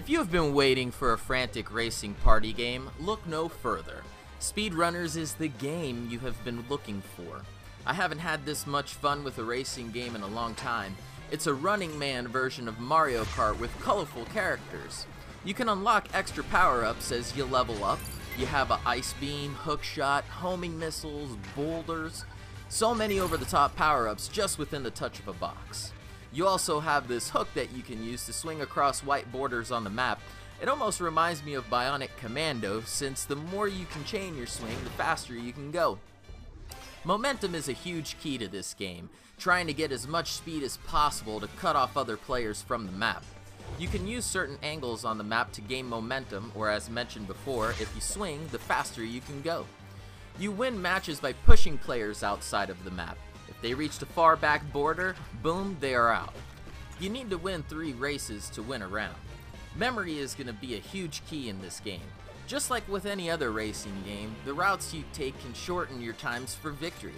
If you have been waiting for a frantic racing party game, look no further. SpeedRunners is the game you have been looking for. I haven't had this much fun with a racing game in a long time. It's a Running Man version of Mario Kart with colorful characters. You can unlock extra power-ups as you level up. You have an ice beam, hook shot, homing missiles, boulders. So many over-the-top power-ups just within the touch of a box. You also have this hook that you can use to swing across white borders on the map. It almost reminds me of Bionic Commando, since the more you can chain your swing, the faster you can go. Momentum is a huge key to this game, trying to get as much speed as possible to cut off other players from the map. You can use certain angles on the map to gain momentum, or as mentioned before, if you swing, the faster you can go. You win matches by pushing players outside of the map. If they reach the far back border, boom, they are out. You need to win 3 races to win a round. Memory is going to be a huge key in this game. Just like with any other racing game, the routes you take can shorten your times for victory.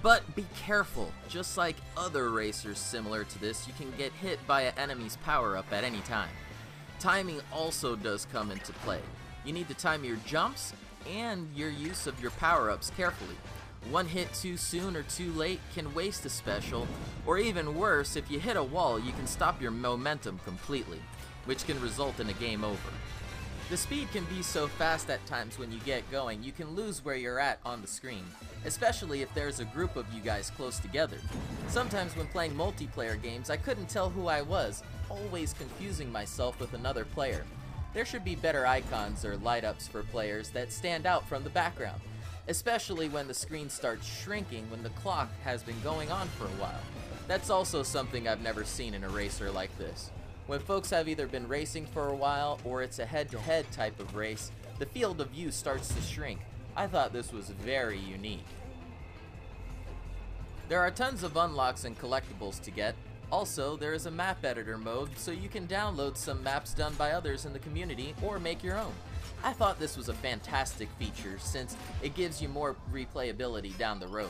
But be careful, just like other racers similar to this, you can get hit by an enemy's power-up at any time. Timing also does come into play. You need to time your jumps and your use of your power-ups carefully. One hit too soon or too late can waste a special, or even worse, if you hit a wall, you can stop your momentum completely, which can result in a game over. The speed can be so fast at times when you get going, you can lose where you're at on the screen, especially if there's a group of you guys close together. Sometimes when playing multiplayer games, I couldn't tell who I was, always confusing myself with another player. There should be better icons or light-ups for players that stand out from the background, especially when the screen starts shrinking when the clock has been going on for a while. That's also something I've never seen in a racer like this. When folks have either been racing for a while or it's a head-to-head type of race, the field of view starts to shrink. I thought this was very unique. There are tons of unlocks and collectibles to get. Also, there is a map editor mode, so you can download some maps done by others in the community or make your own. I thought this was a fantastic feature since it gives you more replayability down the road.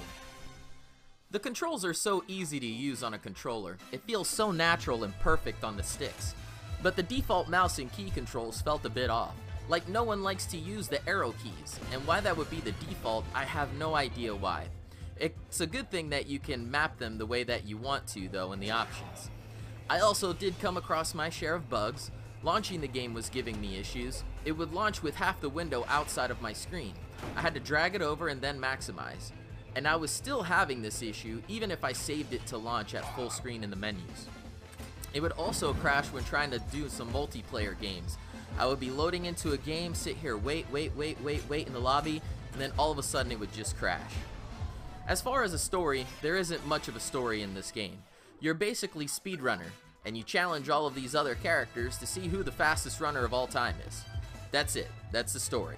The controls are so easy to use on a controller. It feels so natural and perfect on the sticks. But the default mouse and key controls felt a bit off. Like no one likes to use the arrow keys, and why that would be the default, I have no idea why. It's a good thing that you can map them the way that you want to though in the options. I also did come across my share of bugs. Launching the game was giving me issues. It would launch with half the window outside of my screen. I had to drag it over and then maximize. And I was still having this issue even if I saved it to launch at full screen in the menus. It would also crash when trying to do some multiplayer games. I would be loading into a game, sit here, wait in the lobby, and then all of a sudden it would just crash. As far as a story, there isn't much of a story in this game. You're basically SpeedRunner, and you challenge all of these other characters to see who the fastest runner of all time is. That's it. That's the story.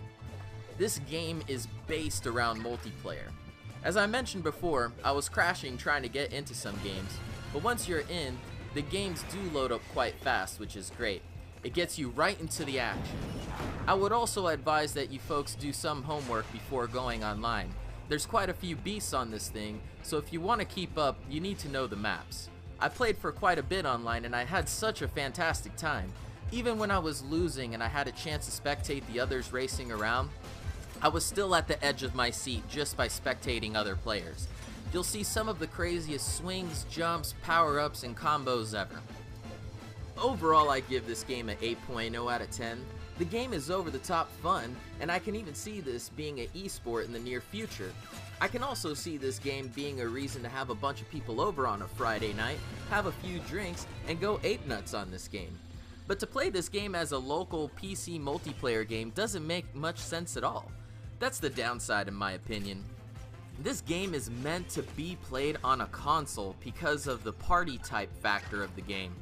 This game is based around multiplayer. As I mentioned before, I was crashing trying to get into some games, but once you're in, the games do load up quite fast, which is great. It gets you right into the action. I would also advise that you folks do some homework before going online. There's quite a few beasts on this thing, so if you want to keep up, you need to know the maps. I played for quite a bit online and I had such a fantastic time. Even when I was losing and I had a chance to spectate the others racing around, I was still at the edge of my seat just by spectating other players. You'll see some of the craziest swings, jumps, power-ups, and combos ever. Overall, I give this game an 8.0 out of 10. The game is over-the-top fun, and I can even see this being an esport in the near future. I can also see this game being a reason to have a bunch of people over on a Friday night, have a few drinks, and go ape nuts on this game. But to play this game as a local PC multiplayer game doesn't make much sense at all. That's the downside in my opinion. This game is meant to be played on a console because of the party type factor of the game.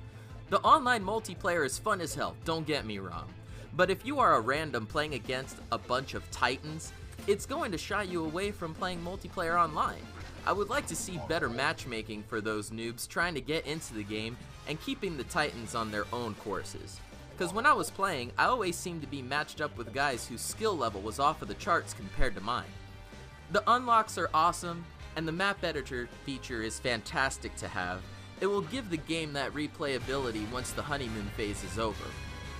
The online multiplayer is fun as hell, don't get me wrong. But if you are a random playing against a bunch of titans, it's going to shy you away from playing multiplayer online. I would like to see better matchmaking for those noobs trying to get into the game and keeping the titans on their own courses. Because when I was playing, I always seemed to be matched up with guys whose skill level was off of the charts compared to mine. The unlocks are awesome, and the map editor feature is fantastic to have. It will give the game that replayability once the honeymoon phase is over.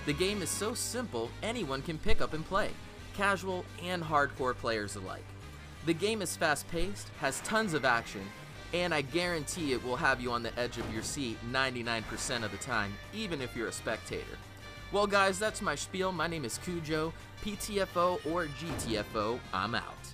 The game is so simple, anyone can pick up and play, casual and hardcore players alike. The game is fast-paced, has tons of action, and I guarantee it will have you on the edge of your seat 99% of the time, even if you're a spectator. Well guys, that's my spiel. My name is Cujo, PTFO or GTFO, I'm out.